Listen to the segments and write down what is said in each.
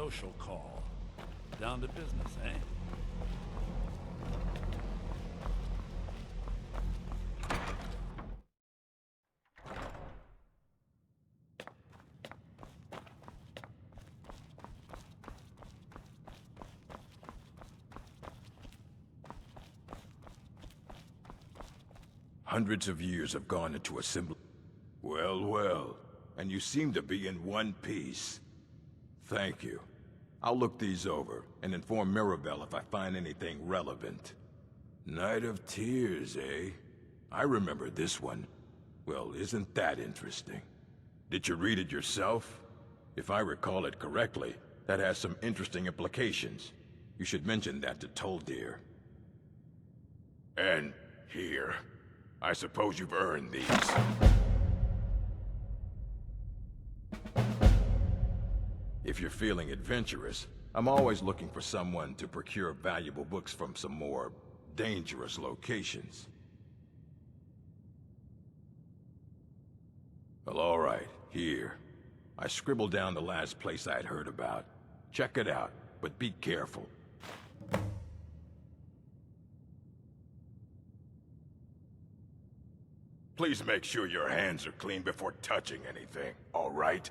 social call. Down to business, eh? Hundreds of years have gone into assembly. Well, well. And you seem to be in one piece. Thank you. I'll look these over and inform Mirabelle if I find anything relevant. Night of Tears, eh? I remember this one. Well, isn't that interesting? Did you read it yourself? If I recall it correctly, that has some interesting implications. You should mention that to TrollZorr. And here. I suppose you've earned these. If you're feeling adventurous, I'm always looking for someone to procure valuable books from some more dangerous locations. Well, all right, here. I scribbled down the last place I'd heard about. Check it out, but be careful. Please make sure your hands are clean before touching anything, all right?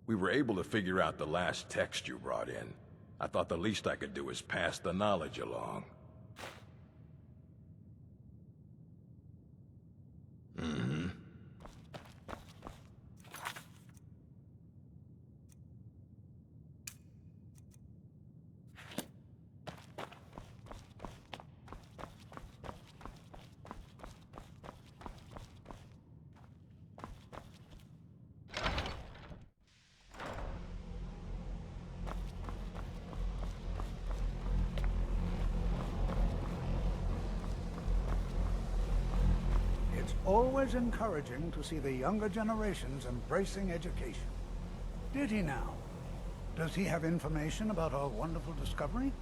We were able to figure out the last text you brought in. I thought the least I could do is pass the knowledge along. Mm-hmm. Always encouraging to see the younger generations embracing education. Did he now? Does he have information about our wonderful discovery?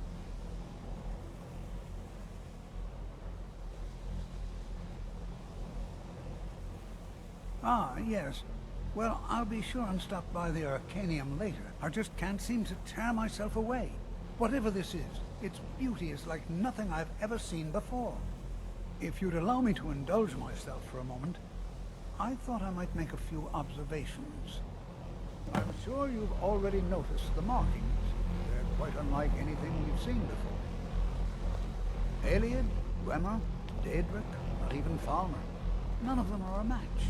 Ah, yes. Well, I'll be sure and stop by the Arcanium later. I just can't seem to tear myself away. Whatever this is, its beauty is like nothing I've ever seen before. If you'd allow me to indulge myself for a moment, I thought I might make a few observations. I'm sure you've already noticed the markings. They're quite unlike anything we've seen before. Aliad, Bremer, Daedric, or even Falmer. None of them are a match.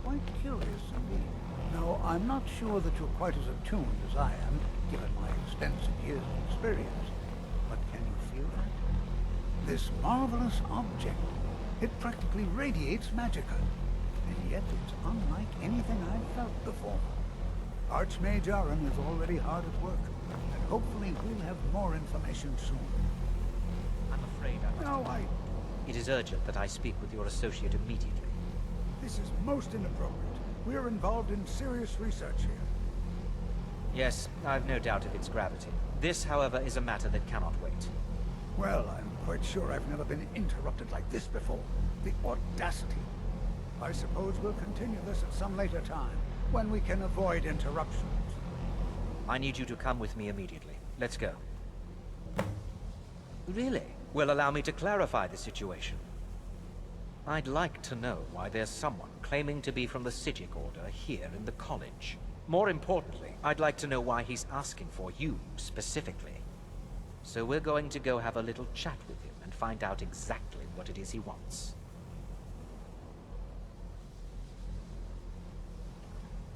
Quite curious indeed. Now, I'm not sure that you're quite as attuned as I am, given my extensive years of experience. But can you feel that? This marvelous object. It practically radiates magicka, and yet it's unlike anything I've felt before. Archmage Aaron is already hard at work, and hopefully we'll have more information soon. I'm afraid I must... No, It is urgent that I speak with your associate immediately. This is most inappropriate. We're involved in serious research here. Yes, I've no doubt of its gravity. This, however, is a matter that cannot wait. Well, I'm quite sure I've never been interrupted like this before. The audacity. I suppose we'll continue this at some later time, when we can avoid interruptions. I need you to come with me immediately. Let's go. Really? Well, allow me to clarify the situation. I'd like to know why there's someone claiming to be from the Psijic Order here in the college. More importantly, I'd like to know why he's asking for you, specifically. So we're going to go have a little chat with him and find out exactly what it is he wants.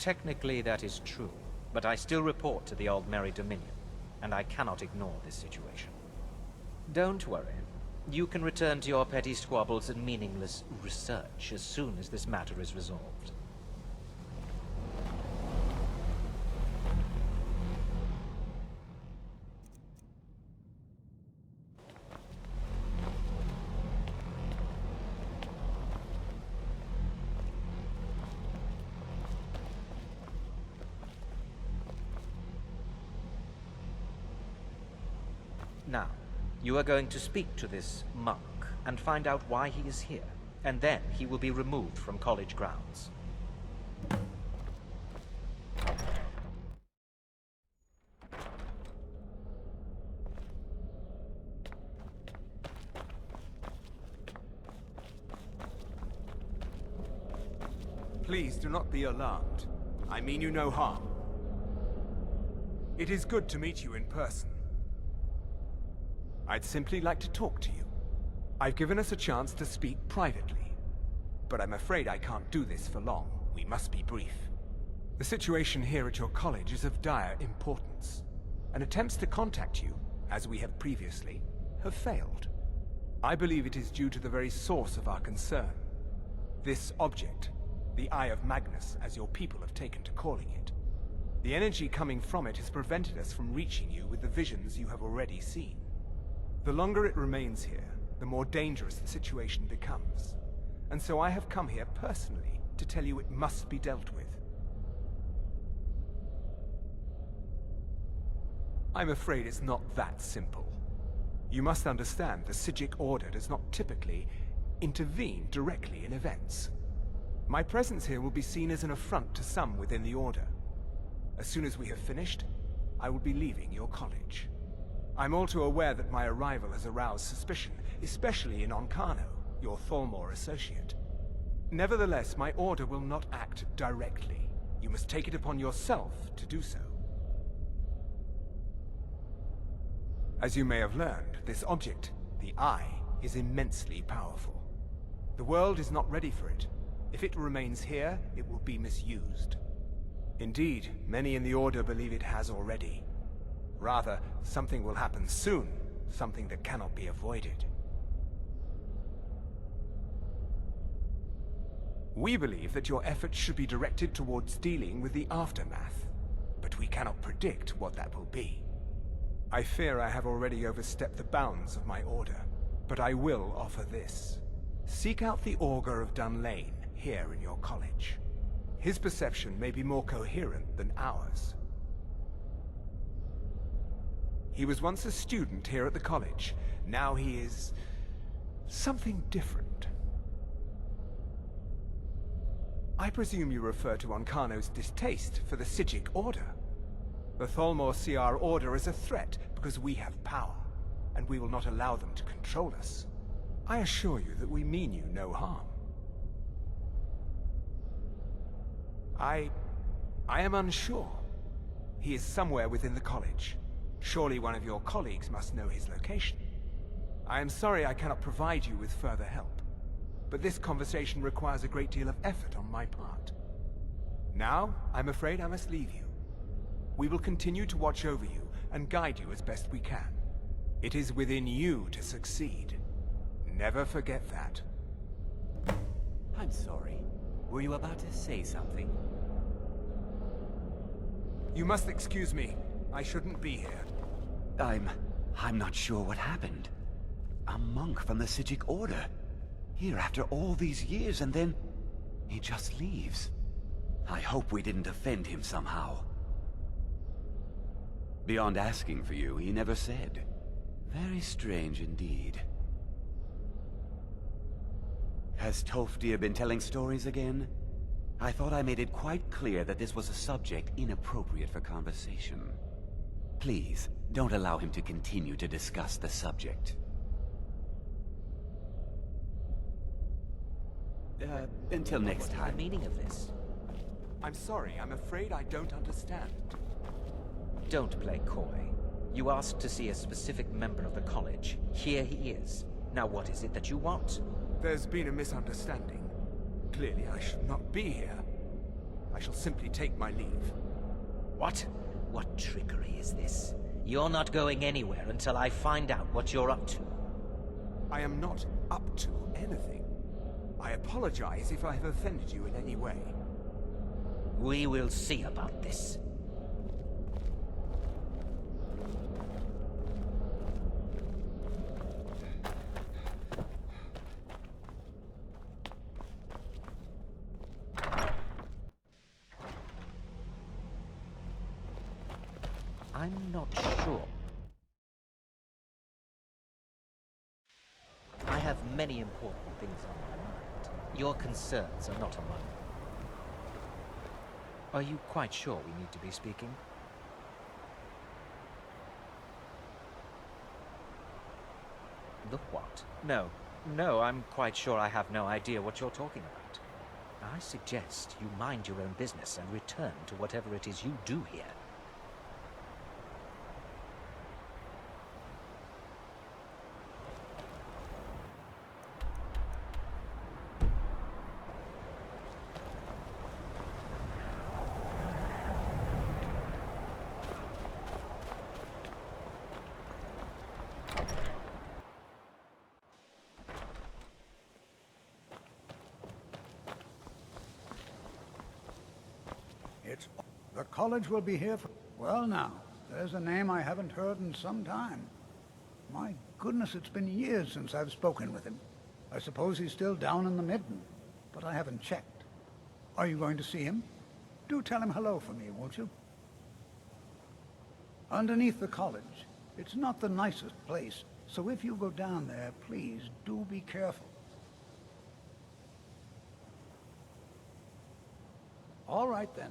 Technically, that is true, but I still report to the Old Merry Dominion, and I cannot ignore this situation. Don't worry. You can return to your petty squabbles and meaningless research as soon as this matter is resolved. Now, you are going to speak to this monk and find out why he is here, and then he will be removed from college grounds. Please do not be alarmed. I mean you no harm. It is good to meet you in person. I'd simply like to talk to you. I've given us a chance to speak privately, but I'm afraid I can't do this for long. We must be brief. The situation here at your college is of dire importance, and attempts to contact you, as we have previously, have failed. I believe it is due to the very source of our concern. This object, the Eye of Magnus, as your people have taken to calling it. The energy coming from it has prevented us from reaching you with the visions you have already seen. The longer it remains here, the more dangerous the situation becomes. And so I have come here personally to tell you it must be dealt with. I'm afraid it's not that simple. You must understand the Psijic Order does not typically intervene directly in events. My presence here will be seen as an affront to some within the Order. As soon as we have finished, I will be leaving your college. I'm all too aware that my arrival has aroused suspicion, especially in Onkano, your Thalmor associate. Nevertheless, my order will not act directly. You must take it upon yourself to do so. As you may have learned, this object, the Eye, is immensely powerful. The world is not ready for it. If it remains here, it will be misused. Indeed, many in the Order believe it has already. Rather, something will happen soon, something that cannot be avoided. We believe that your efforts should be directed towards dealing with the aftermath, but we cannot predict what that will be. I fear I have already overstepped the bounds of my order, but I will offer this. Seek out the Augur of Dunlane here in your college. His perception may be more coherent than ours. He was once a student here at the college. Now he is something different. I presume you refer to Onkano's distaste for the Psijic Order. The Thalmor see our order as a threat because we have power, and we will not allow them to control us. I assure you that we mean you no harm. I am unsure. He is somewhere within the college. Surely one of your colleagues must know his location. I am sorry I cannot provide you with further help, but this conversation requires a great deal of effort on my part. Now, I'm afraid I must leave you. We will continue to watch over you and guide you as best we can. It is within you to succeed. Never forget that. I'm sorry. Were you about to say something? You must excuse me. I shouldn't be here. I'm not sure what happened. A monk from the Psijic Order. Here after all these years, and then he just leaves. I hope we didn't offend him somehow. Beyond asking for you, he never said. Very strange indeed. Has Toftir been telling stories again? I thought I made it quite clear that this was a subject inappropriate for conversation. Please, don't allow him to continue to discuss the subject. Until next time. The meaning of this? I'm sorry, I'm afraid I don't understand. Don't play coy. You asked to see a specific member of the college. Here he is. Now what is it that you want? There's been a misunderstanding. Clearly I should not be here. I shall simply take my leave. What? What trickery is this? You're not going anywhere until I find out what you're up to. I am not up to anything. I apologize if I have offended you in any way. We will see about this. I'm not sure. I have many important things on my mind. Your concerns are not among them. Are you quite sure we need to be speaking? The what? No, I'm quite sure I have no idea what you're talking about. I suggest you mind your own business and return to whatever it is you do here. The college will be here for... Well now, there's a name I haven't heard in some time. My goodness, it's been years since I've spoken with him. I suppose he's still down in the Midden, but I haven't checked. Are you going to see him? Do tell him hello for me, won't you? Underneath the college. It's not the nicest place, so if you go down there, please do be careful. All right then.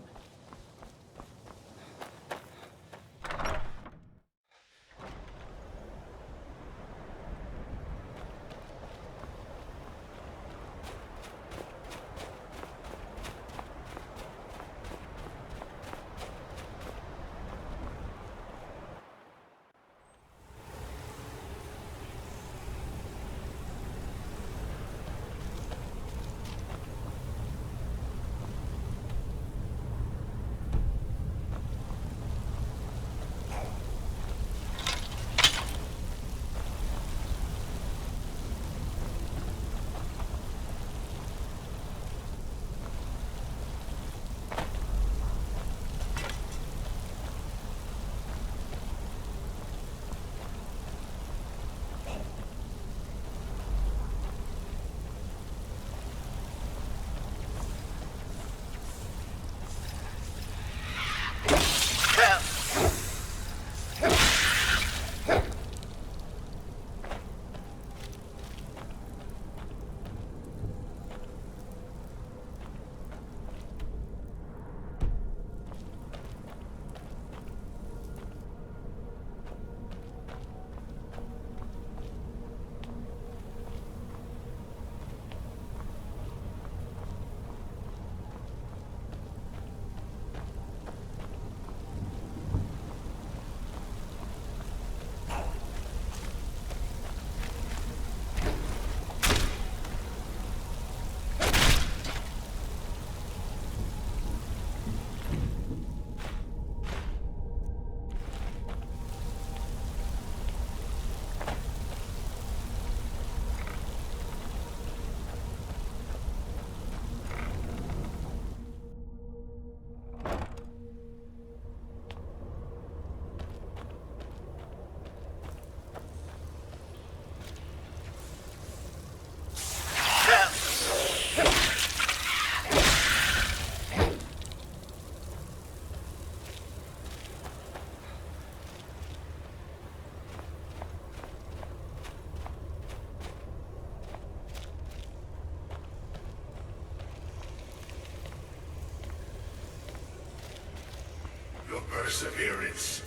Your perseverance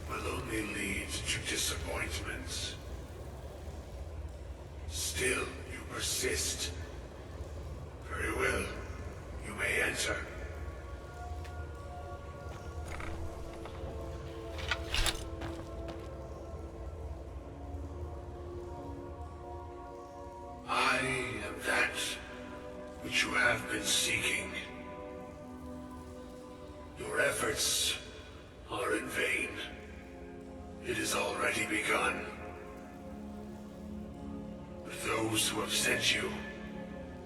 will only lead to disappointments. Still, you persist. Very well. You may enter. I am that which you have been seeking. Your efforts are in vain. It has already begun. Those who have sent you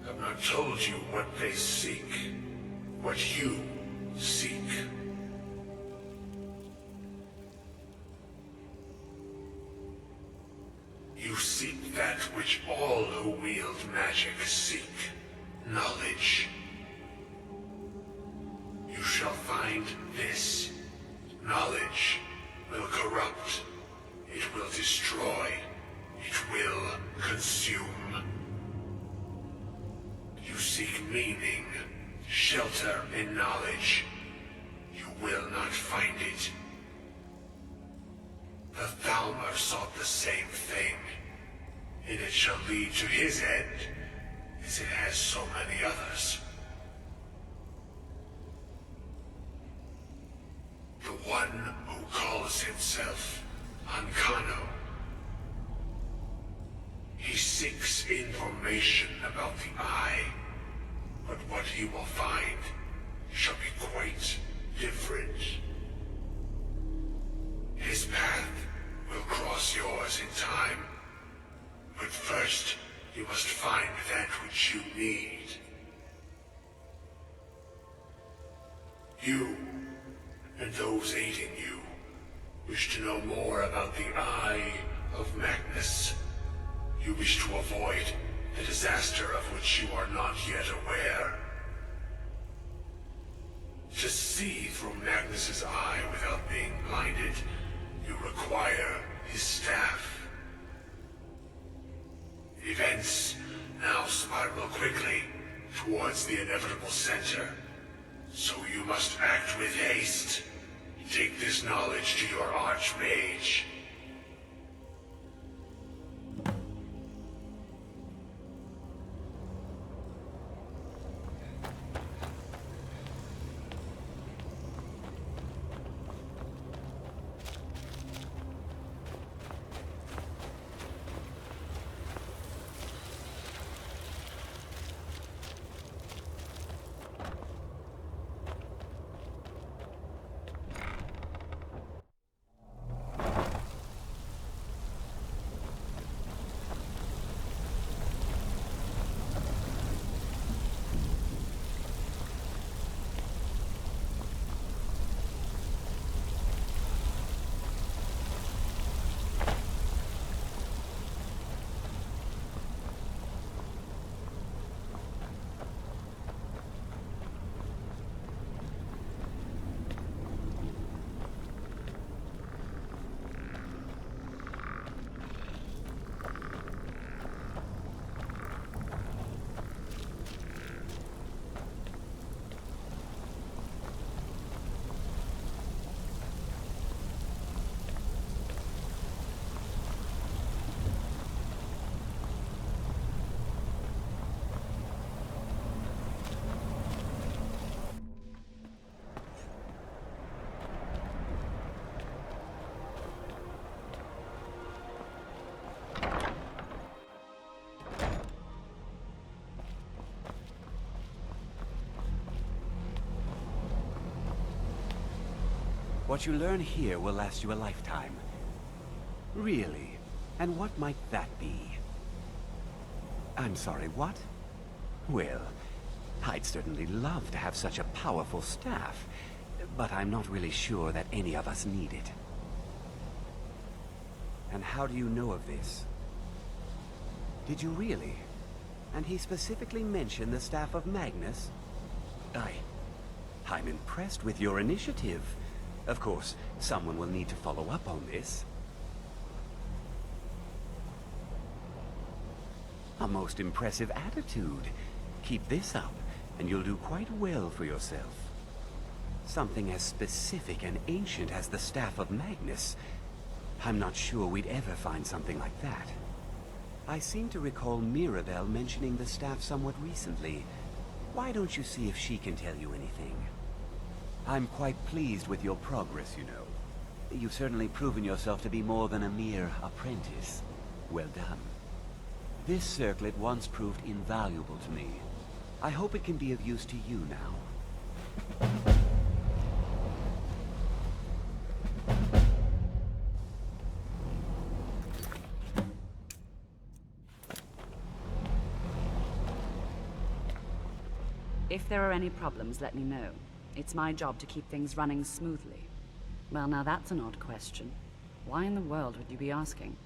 have not told you what they seek, what you seek. You seek that which all who wield magic seek, knowledge. You shall find this. Knowledge will corrupt. It will destroy. It will consume. You seek meaning, shelter in knowledge. You will not find it. The Thalmor sought the same thing, and it shall lead to his end, as it has so many others. The one who calls himself Ancano. He seeks information about the Eye, but what he will find shall be quite different. His path will cross yours in time, but first you must find that which you need. You and those aiding you wish to know more about the Eye of Magnus. You wish to avoid the disaster of which you are not yet aware. To see through Magnus's eye without being blinded, you require his staff. Events now spiral quickly towards the inevitable center, so you must act with haste. Take this knowledge to your Archmage. What you learn here will last you a lifetime. Really? And what might that be? I'm sorry, what? Well, I'd certainly love to have such a powerful staff, but I'm not really sure that any of us need it. And how do you know of this? Did you really? And he specifically mentioned the staff of Magnus? I'm impressed with your initiative. Of course, someone will need to follow up on this. A most impressive attitude. Keep this up, and you'll do quite well for yourself. Something as specific and ancient as the Staff of Magnus. I'm not sure we'd ever find something like that. I seem to recall Mirabelle mentioning the staff somewhat recently. Why don't you see if she can tell you anything? I'm quite pleased with your progress, you know. You've certainly proven yourself to be more than a mere apprentice. Well done. This circlet once proved invaluable to me. I hope it can be of use to you now. If there are any problems, let me know. It's my job to keep things running smoothly. Well, now that's an odd question. Why in the world would you be asking?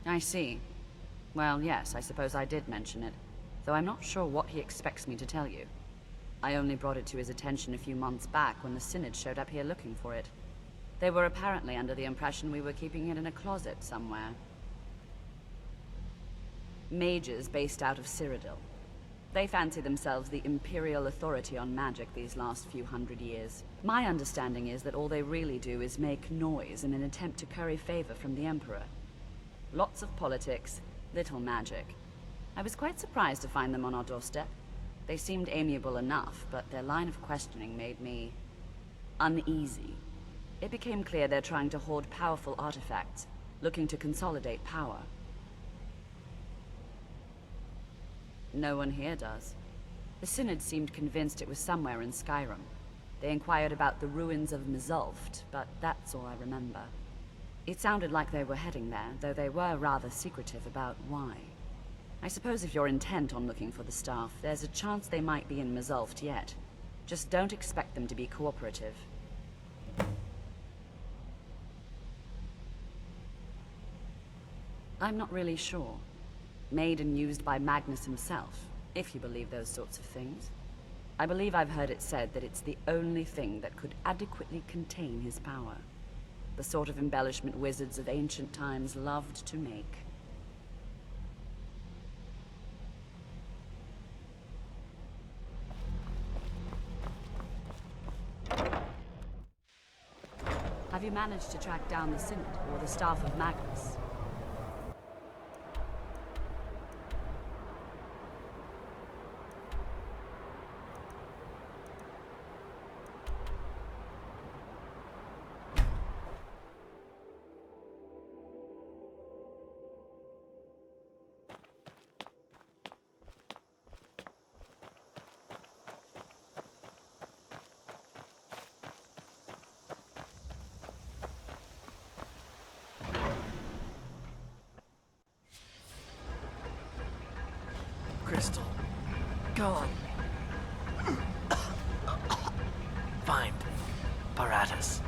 I see. Well, yes, I suppose I did mention it, though I'm not sure what he expects me to tell you. I only brought it to his attention a few months back when the Synod showed up here looking for it. They were apparently under the impression we were keeping it in a closet somewhere. Mages based out of Cyrodiil. They fancy themselves the imperial authority on magic these last few hundred years. My understanding is that all they really do is make noise in an attempt to curry favor from the Emperor. Lots of politics, little magic. I was quite surprised to find them on our doorstep. They seemed amiable enough, but their line of questioning made me uneasy. It became clear they're trying to hoard powerful artifacts, looking to consolidate power. No one here does. The Synod seemed convinced it was somewhere in Skyrim. They inquired about the ruins of Mzulft, but that's all I remember. It sounded like they were heading there, though they were rather secretive about why. I suppose if you're intent on looking for the staff, there's a chance they might be in Mzulft yet. Just don't expect them to be cooperative. I'm not really sure. Made and used by Magnus himself, if you believe those sorts of things. I believe I've heard it said that it's the only thing that could adequately contain his power. The sort of embellishment wizards of ancient times loved to make. Have you managed to track down the Synod or the staff of Magnus? Crystal. Gone. Find Paratus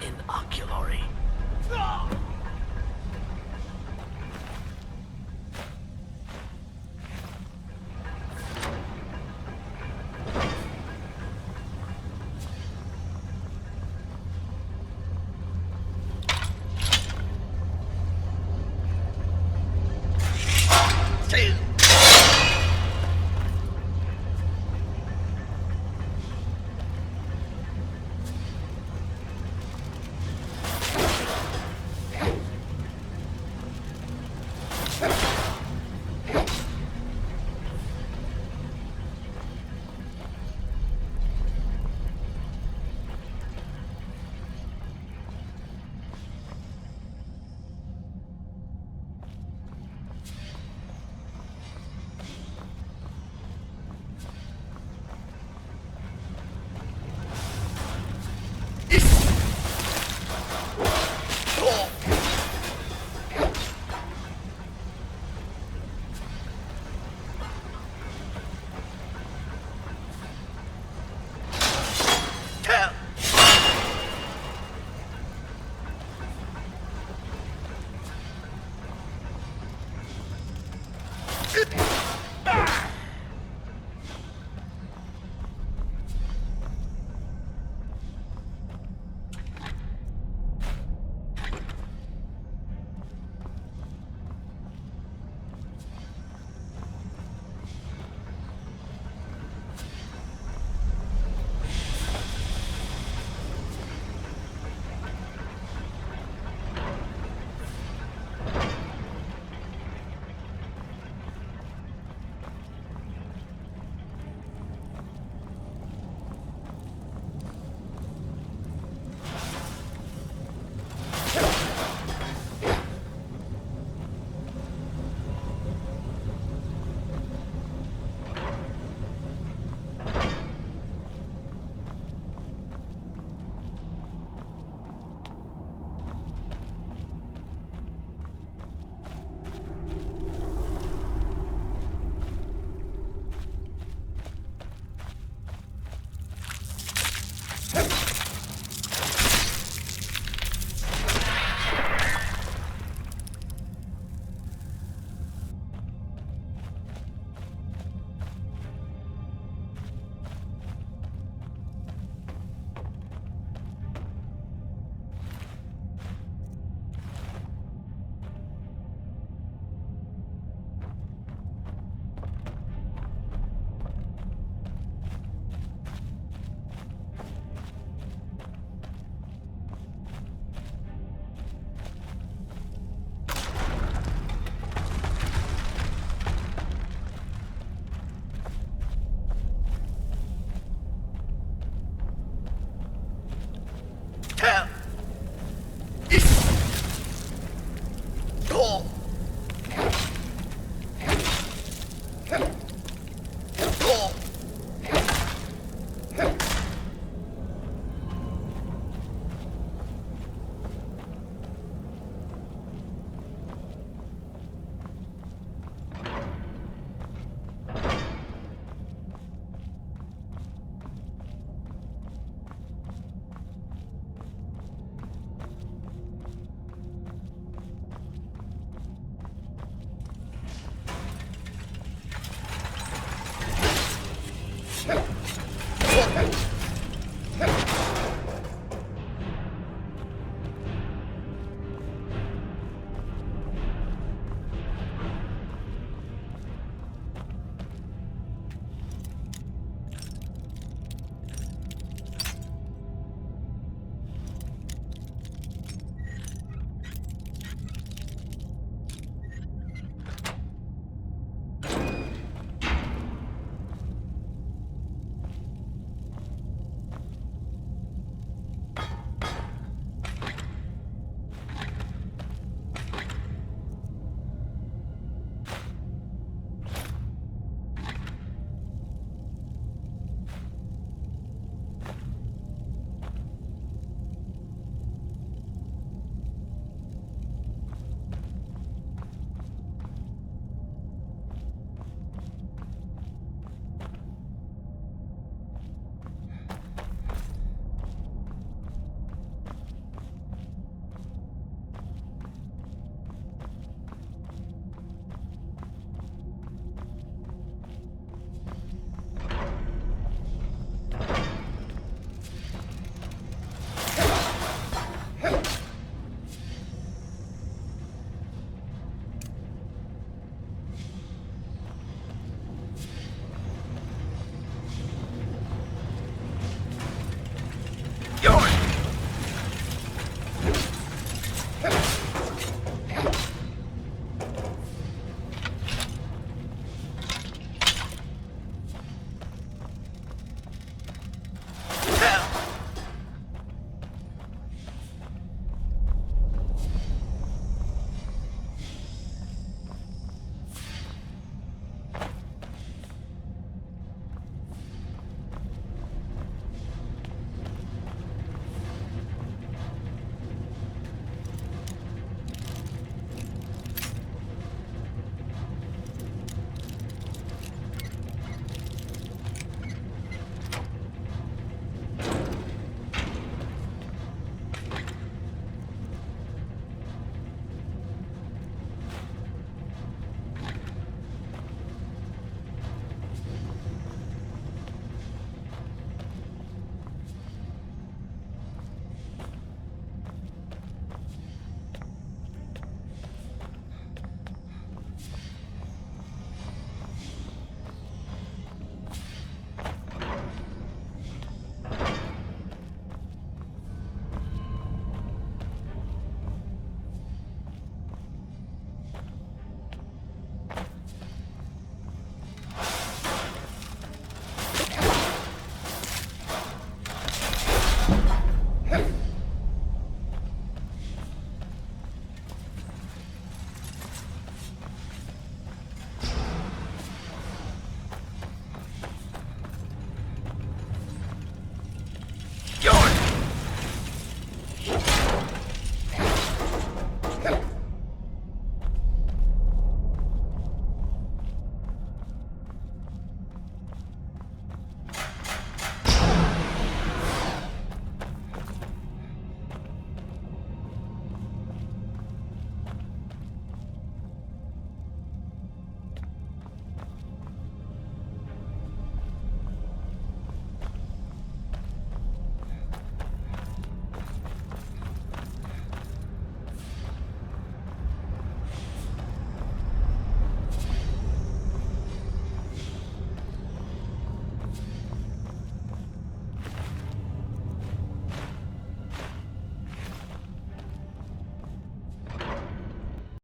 in Oculary.